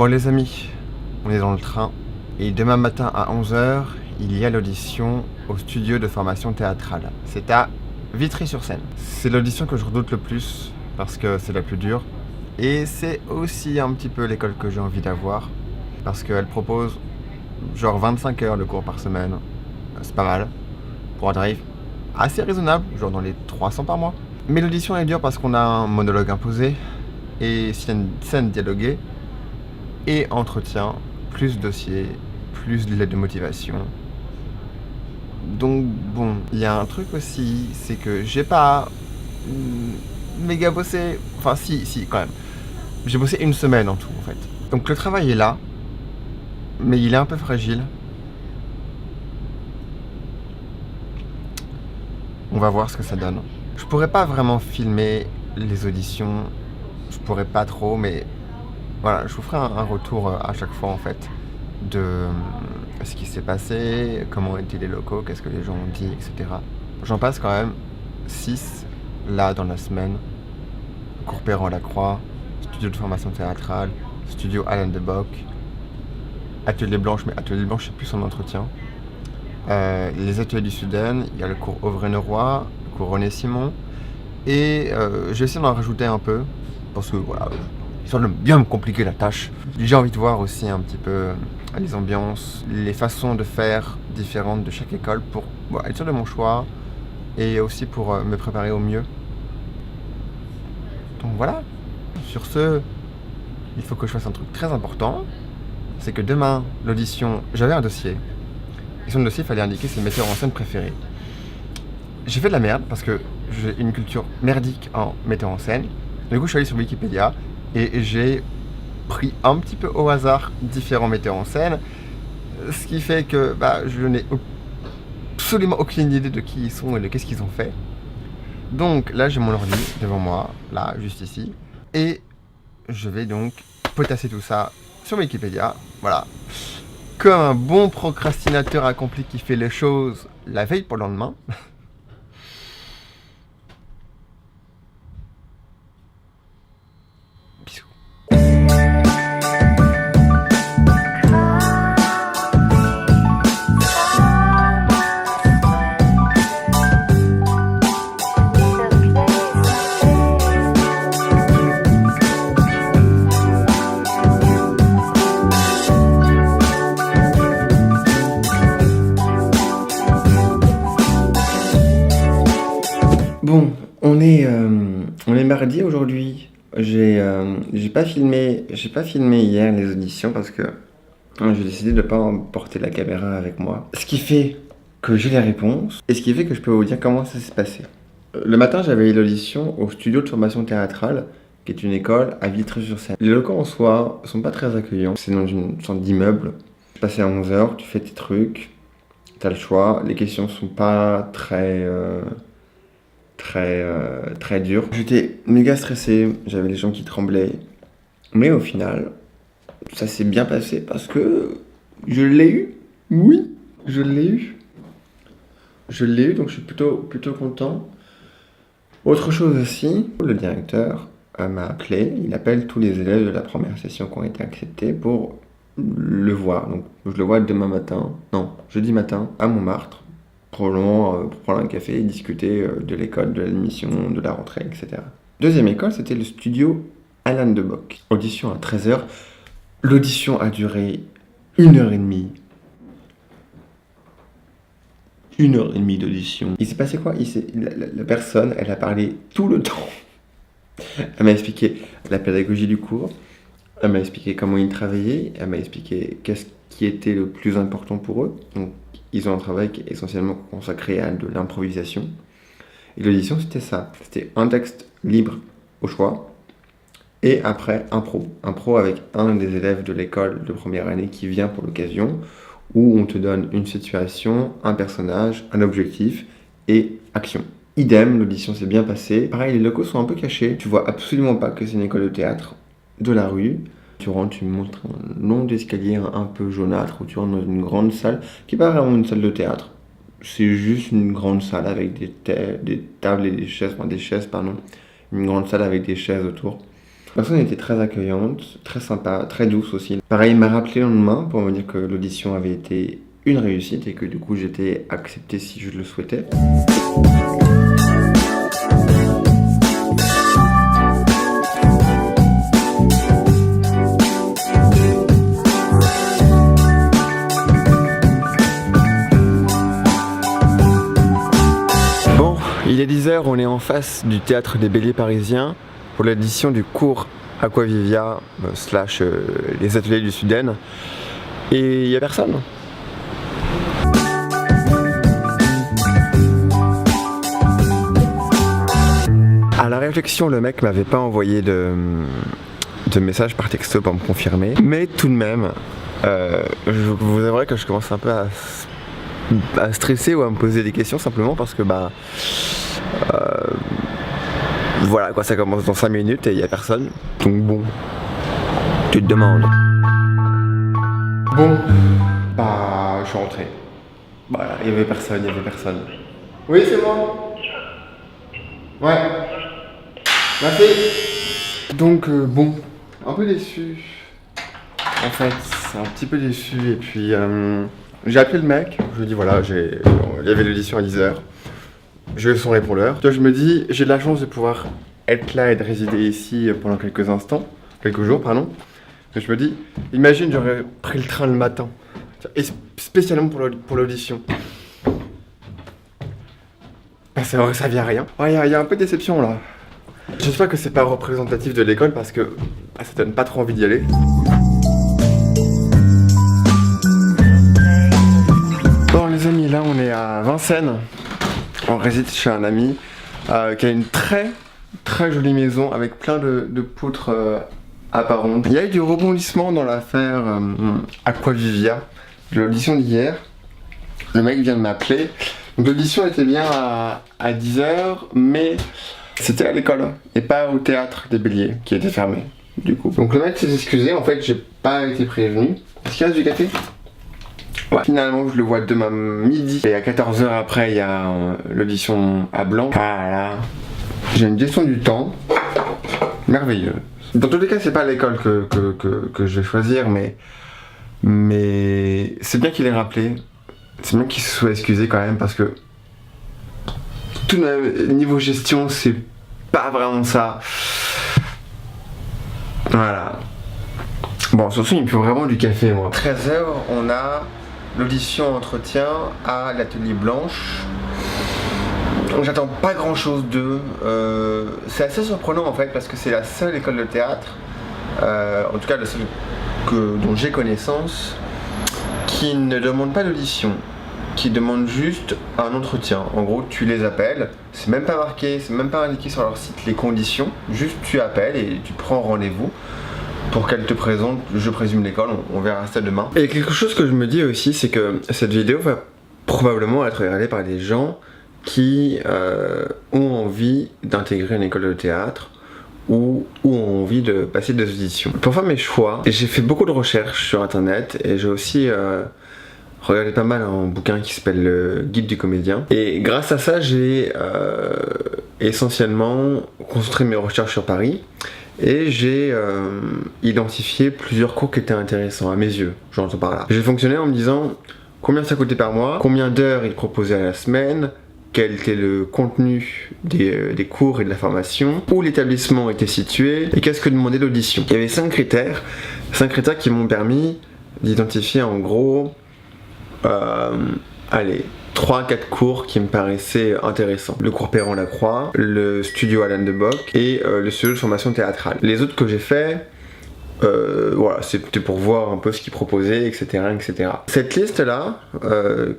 Bon les amis, on est dans le train et demain matin à 11h, il y a l'audition au studio de formation théâtrale. C'est à Vitry-sur-Seine. C'est l'audition que je redoute le plus parce que c'est la plus dure et c'est aussi un petit peu l'école que j'ai envie d'avoir parce qu'elle propose genre 25 heures de cours par semaine. C'est pas mal pour un tarif assez raisonnable, genre dans les 300 par mois. Mais l'audition est dure parce qu'on a un monologue imposé et s'il y a une scène dialoguée et entretien, plus dossier, plus de lettres de motivation. Donc bon, il y a un truc aussi, c'est que j'ai pas méga bossé, enfin si quand même. J'ai bossé une semaine en tout en fait. Donc le travail est là, mais il est un peu fragile. On va voir ce que ça donne. Je pourrais pas vraiment filmer les auditions, je pourrais pas trop, mais voilà, je vous ferai un retour à chaque fois en fait de ce qui s'est passé, comment étaient les locaux, qu'est-ce que les gens ont dit, etc. J'en passe quand même 6 là dans la semaine. Cours Perron-Lacroix, studio de formation théâtrale, studio Alain de Bock, Atelier Blanche, mais Atelier Blanche c'est plus en entretien. Les ateliers du Suden, il y a le cours Auvray-Leroy, le cours René Simon, et j'ai essayé d'en rajouter un peu, parce que voilà, histoire de bien me compliquer la tâche. J'ai envie de voir aussi un petit peu les ambiances, les façons de faire différentes de chaque école pour être sûr de mon choix et aussi pour me préparer au mieux. Donc voilà, sur ce, il faut que je fasse un truc très important, c'est que demain, l'audition, j'avais un dossier, et sur le dossier, il fallait indiquer ses metteurs en scène préférés. J'ai fait de la merde parce que j'ai une culture merdique en metteur en scène. Du coup, je suis allé sur Wikipédia et j'ai pris un petit peu au hasard différents metteurs en scène, ce qui fait que je n'ai absolument aucune idée de qui ils sont et de qu'est-ce qu'ils ont fait. Donc là, j'ai mon ordi devant moi, là, juste ici, et je vais donc potasser tout ça sur Wikipédia, voilà. Comme un bon procrastinateur accompli qui fait les choses la veille pour le lendemain. Bisous. Bon, on est mardi aujourd'hui. J'ai pas filmé hier les auditions parce que j'ai décidé de pas emporter la caméra avec moi. Ce qui fait que j'ai les réponses et ce qui fait que je peux vous dire comment ça s'est passé. Le matin, j'avais eu l'audition au studio de formation théâtrale, qui est une école à Vitry-sur-Seine. Les locaux en soi sont pas très accueillants. C'est dans une sorte d'immeuble. Tu passes à 11h, tu fais tes trucs, t'as le choix. Les questions sont pas très dur. J'étais méga stressé, j'avais les jambes qui tremblaient. Mais au final, ça s'est bien passé parce que je l'ai eu. Oui, je l'ai eu. Je l'ai eu, donc je suis plutôt content. Autre chose aussi, le directeur m'a appelé. Il appelle tous les élèves de la première session qui ont été acceptés pour le voir. Donc je le vois demain matin, non, jeudi matin, à Montmartre. Probablement pour prendre un café et discuter de l'école, de l'admission, de la rentrée, etc. Deuxième école, c'était le studio Alain de Bock. Audition à 13h. L'audition a duré 1h30. 1h30 d'audition. Il s'est passé quoi? La personne, elle a parlé tout le temps. Elle m'a expliqué la pédagogie du cours. Elle m'a expliqué comment ils travaillaient. Elle m'a expliqué qu'est-ce qui était le plus important pour eux. Donc, ils ont un travail qui est essentiellement consacré à de l'improvisation. Et l'audition, c'était ça. C'était un texte libre au choix. Et après, impro. Impro avec un des élèves de l'école de première année qui vient pour l'occasion, où on te donne une situation, un personnage, un objectif et action. Idem, l'audition s'est bien passée. Pareil, les locaux sont un peu cachés. Tu vois absolument pas que c'est une école de théâtre de la rue. Tu rentres, tu montres un long escalier un peu jaunâtre où tu rentres dans une grande salle qui n'est pas vraiment une salle de théâtre. C'est juste une grande salle avec des tables et des chaises, une grande salle avec des chaises autour. La personne était très accueillante, très sympa, très douce aussi. Pareil, il m'a rappelé le lendemain pour me dire que l'audition avait été une réussite et que du coup j'étais accepté si je le souhaitais. Bon, il est 10h, on est en face du théâtre des Béliers parisiens pour l'édition du cours Aquavivia / les ateliers du Suden. Et il n'y a personne. À la réflexion, le mec m'avait pas envoyé de message par texto pour me confirmer. Mais tout de même, je vous avouerai que je commence un peu à stresser ou à me poser des questions simplement parce que voilà quoi, ça commence dans 5 minutes et il n'y a personne. Donc bon, tu te demandes. Bon, je suis rentré. Voilà, il y avait personne. Oui, c'est moi. Ouais. Merci. Donc bon, un peu déçu. En fait, c'est un petit peu déçu et puis j'ai appelé le mec. Je lui ai dit voilà, il y avait l'audition à 10h. J'ai eu son répondeur. Toi, je me dis, j'ai de la chance de pouvoir être là et de résider ici pendant quelques jours, pardon. Et je me dis, imagine, j'aurais pris le train le matin, et spécialement pour l'audition. Ça aurait servi à rien. Ouais, il y a un peu de déception là. J'espère que c'est pas représentatif de l'école parce que ça donne pas trop envie d'y aller. Bon les amis, là on est à Vincennes. On réside chez un ami qui a une très jolie maison avec plein de poutres apparentes. Il y a eu du rebondissement dans l'affaire Aquavivia, de l'audition d'hier. Le mec vient de m'appeler. Donc l'audition était bien à 10h, mais c'était à l'école et pas au théâtre des Béliers qui était fermé du coup. Donc le mec s'est excusé, en fait j'ai pas été prévenu. Est-ce qu'il reste du café ? Ouais. Finalement je le vois demain midi et à 14h après il y a l'audition à Blanc. Ah là, j'ai une gestion du temps merveilleuse. Dans tous les cas c'est pas l'école que je vais choisir, mais c'est bien qu'il ait rappelé. C'est bien qu'il se soit excusé quand même parce que tout de même, niveau gestion, c'est pas vraiment ça. Voilà. Bon, surtout, il me faut vraiment du café, moi. 13h, on a l'audition entretien à l'atelier Blanche. J'attends pas grand chose d'eux. C'est assez surprenant en fait parce que c'est la seule école de théâtre, en tout cas la seule dont j'ai connaissance, qui ne demande pas d'audition, qui demande juste un entretien. En gros, tu les appelles, c'est même pas marqué, c'est même pas indiqué sur leur site les conditions, juste tu appelles et tu prends rendez-vous pour qu'elle te présente, je présume l'école, on verra ça demain. Et quelque chose que je me dis aussi, c'est que cette vidéo va probablement être regardée par des gens qui ont envie d'intégrer une école de théâtre ou ont envie de passer des auditions. Pour faire mes choix, j'ai fait beaucoup de recherches sur internet et j'ai aussi regardé pas mal un bouquin qui s'appelle le Guide du comédien. Et grâce à ça, j'ai essentiellement concentré mes recherches sur Paris et j'ai identifié plusieurs cours qui étaient intéressants à mes yeux, j'entends par là. J'ai fonctionné en me disant combien ça coûtait par mois, combien d'heures ils proposaient à la semaine, quel était le contenu des cours et de la formation, où l'établissement était situé et qu'est-ce que demandait l'audition. Il y avait 5 critères qui m'ont permis d'identifier en gros 3-4 cours qui me paraissaient intéressants. Le cours Perron-Lacroix, le studio Alain de Bock et le studio de formation théâtrale. Les autres que j'ai fait, voilà, c'était pour voir un peu ce qu'ils proposaient, etc., etc. Cette liste-là,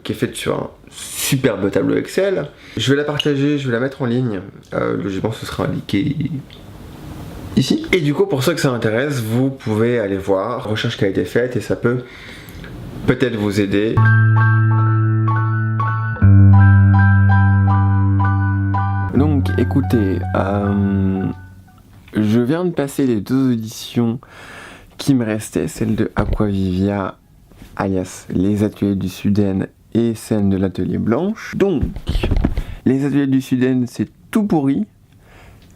qui est faite sur un superbe tableau Excel, je vais la partager, je vais la mettre en ligne. Logiquement, ce sera indiqué ici. Et du coup, pour ceux que ça intéresse, vous pouvez aller voir la recherche qui a été faite et ça peut peut-être vous aider. Donc, écoutez, je viens de passer les 2 auditions qui me restaient, celle de Aquavivia, alias les ateliers du Suden, et celle de l'atelier Blanche. Donc, les ateliers du Suden, c'est tout pourri,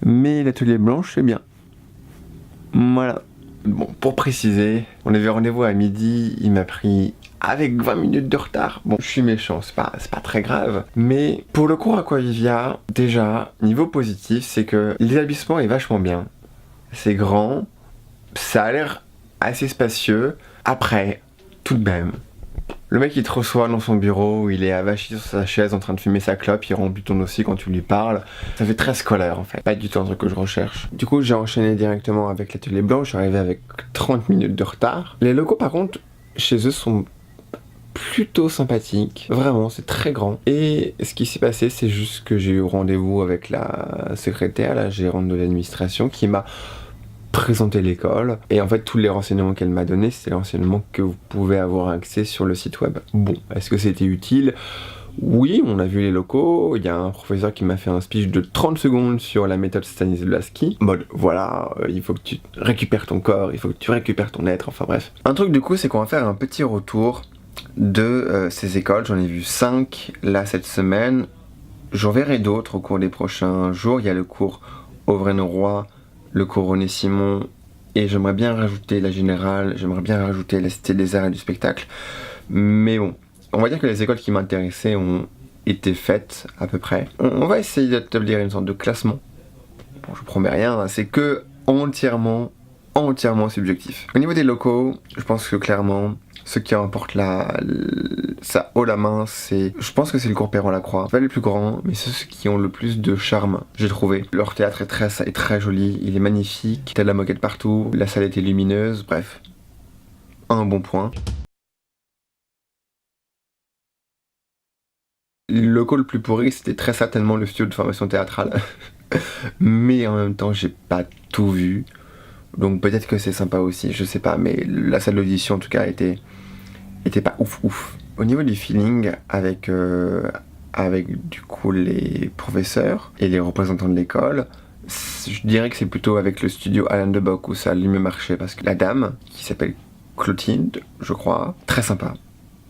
mais l'atelier Blanche, c'est bien. Voilà. Bon, pour préciser, on avait rendez-vous à midi, il m'a pris avec 20 minutes de retard. Bon, je suis méchant, c'est pas très grave. Mais pour le cours Aquavivia, déjà, niveau positif, c'est que l'établissement est vachement bien. C'est grand, ça a l'air assez spacieux. Après, tout de même, le mec il te reçoit dans son bureau, il est avachi sur sa chaise en train de fumer sa clope, il remplit ton dossier quand tu lui parles. Ça fait très scolaire en fait, pas du tout un truc que je recherche. Du coup j'ai enchaîné directement avec l'atelier blanc, je suis arrivé avec 30 minutes de retard. Les locaux par contre, chez eux sont plutôt sympathiques, vraiment c'est très grand. Et ce qui s'est passé c'est juste que j'ai eu rendez-vous avec la secrétaire, la gérante de l'administration qui m'a présenter l'école et en fait tous les renseignements qu'elle m'a donné c'est les renseignements que vous pouvez avoir accès sur le site web. Bon, est-ce que c'était utile? Oui, on a vu les locaux, il y a un professeur qui m'a fait un speech de 30 secondes sur la méthode Stanislavski, mode voilà, il faut que tu récupères ton corps, il faut que tu récupères ton être, enfin bref. Un truc du coup c'est qu'on va faire un petit retour de ces écoles, j'en ai vu 5 là cette semaine, j'en verrai d'autres au cours des prochains jours, il y a le cours Auvergne-Roi, le cours René Simon, et j'aimerais bien rajouter la Générale, j'aimerais bien rajouter la Cité des Arts et du Spectacle. Mais bon, on va dire que les écoles qui m'intéressaient ont été faites à peu près. On va essayer d'établir une sorte de classement. Bon, je promets rien, hein, c'est que entièrement subjectif. Au niveau des locaux, je pense que clairement, ceux qui remportent ça haut la main, je pense que c'est le cours Perron-Lacroix. C'est pas les plus grands, mais c'est ceux qui ont le plus de charme, j'ai trouvé. Leur théâtre est très joli, il est magnifique, t'as de la moquette partout, la salle était lumineuse, bref. Un bon point. Le local le plus pourri, c'était très certainement le studio de formation théâtrale. Mais en même temps, j'ai pas tout vu. Donc peut-être que c'est sympa aussi, je sais pas, mais la salle d'audition en tout cas était pas ouf. Au niveau du feeling avec du coup les professeurs et les représentants de l'école, je dirais que c'est plutôt avec le studio Alain de Bock où ça a le mieux marché parce que la dame, qui s'appelle Clotilde, je crois, très sympa,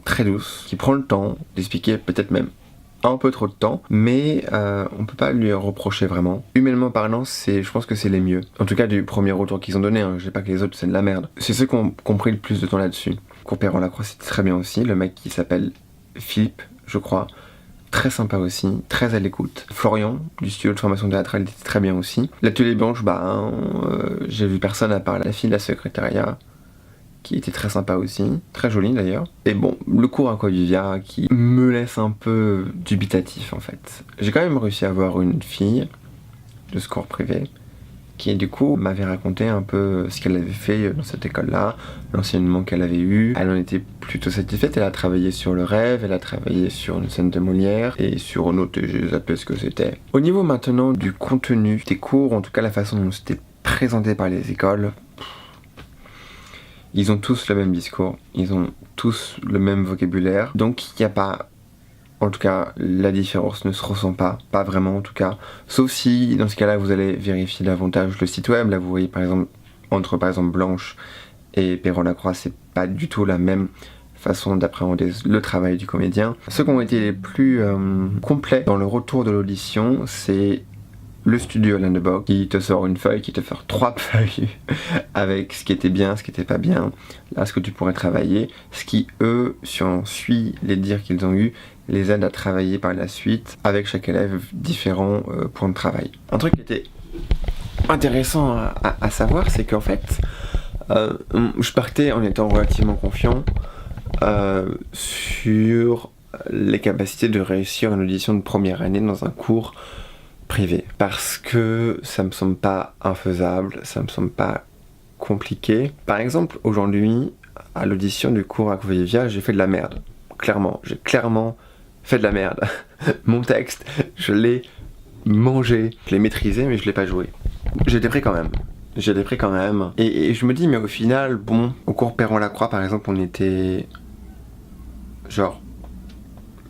très douce, qui prend le temps d'expliquer peut-être même un peu trop de temps, mais on peut pas lui reprocher vraiment. Humainement parlant, je pense que c'est les mieux. En tout cas du premier retour qu'ils ont donné, hein. Je sais pas que les autres c'est de la merde. C'est ceux qui ont pris le plus de temps là-dessus. Cours Perron-Lacroix c'était très bien aussi, le mec qui s'appelle Philippe, je crois, très sympa aussi, très à l'écoute. Florian, du studio de formation théâtrale, était très bien aussi. L'atelier blanche, j'ai vu personne à part la fille de la secrétariat, qui était très sympa aussi, très jolie d'ailleurs. Et bon, le cours Aquavivia qui me laisse un peu dubitatif en fait. J'ai quand même réussi à avoir une fille de ce cours privé qui du coup m'avait raconté un peu ce qu'elle avait fait dans cette école-là, l'enseignement qu'elle avait eu. Elle en était plutôt satisfaite, elle a travaillé sur le rêve, elle a travaillé sur une scène de Molière et sur une autre, j'ai zappé ce que c'était. Au niveau maintenant du contenu des cours, en tout cas la façon dont c'était présenté par les écoles, ils ont tous le même discours, ils ont tous le même vocabulaire, donc il n'y a pas... En tout cas, la différence ne se ressent pas vraiment en tout cas. Sauf si, dans ce cas-là, vous allez vérifier davantage le site web. Là, vous voyez par exemple, entre par exemple Blanche et Perron-Lacroix, c'est pas du tout la même façon d'appréhender le travail du comédien. Ceux qui ont été les plus complets dans le retour de l'audition, c'est le studio Alain de Bock qui te sort une feuille, qui te fait 3 feuilles avec ce qui était bien, ce qui était pas bien, là ce que tu pourrais travailler, ce qui eux, si on suit les dires qu'ils ont eu, les aide à travailler par la suite avec chaque élève différents points de travail. Un truc qui était intéressant à savoir, c'est qu'en fait, je partais en étant relativement confiant sur les capacités de réussir une audition de première année dans un cours privé. Parce que ça me semble pas infaisable, ça me semble pas compliqué. Par exemple, aujourd'hui, à l'audition du cours Aquavivia, j'ai fait de la merde. Clairement, j'ai clairement fait de la merde. Mon texte, je l'ai mangé, je l'ai maîtrisé, mais je l'ai pas joué. J'étais prêt quand même. Et je me dis, mais au final, bon, au cours Perron-Lacroix, par exemple, on était genre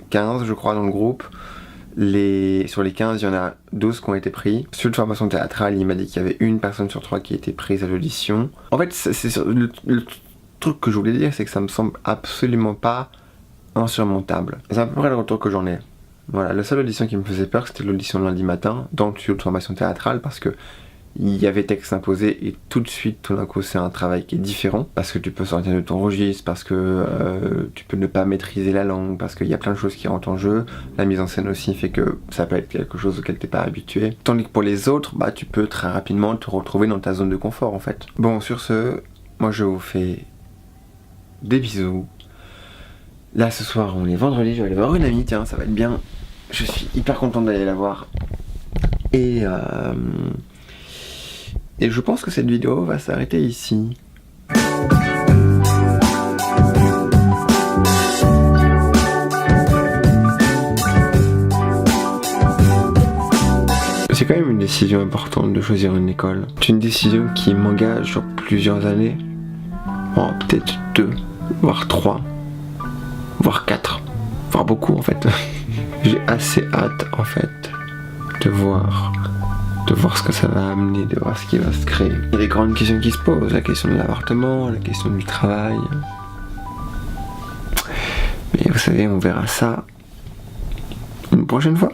15, je crois, dans le groupe. Sur les 15, il y en a 12 qui ont été pris. Sur de formation théâtrale, il m'a dit qu'il y avait une personne sur 3 qui était prise à l'audition. En fait, le truc que je voulais dire, c'est que ça me semble absolument pas insurmontable. C'est à peu près le retour que j'en ai. Voilà, la seule audition qui me faisait peur, c'était l'audition de lundi matin, dans le studio de formation théâtrale, parce que il y avait texte imposé et tout de suite, tout d'un coup, c'est un travail qui est différent parce que tu peux sortir de ton registre, parce que tu peux ne pas maîtriser la langue, parce qu'il y a plein de choses qui rentrent en jeu. La mise en scène aussi fait que ça peut être quelque chose auquel t'es pas habitué. Tandis que pour les autres, bah, tu peux très rapidement te retrouver dans ta zone de confort en fait. Bon, sur ce, moi je vous fais des bisous. Là ce soir, on est vendredi, je vais aller voir une amie, tiens, ça va être bien. Je suis hyper content d'aller la voir. Et je pense que cette vidéo va s'arrêter ici. C'est quand même une décision importante de choisir une école. C'est une décision qui m'engage sur plusieurs années. Bon, peut-être 2, voire 3, voire 4, voire beaucoup en fait. J'ai assez hâte en fait de voir ce que ça va amener, de voir ce qui va se créer. Il y a des grandes questions qui se posent, la question de l'appartement, la question du travail. Mais vous savez, on verra ça une prochaine fois.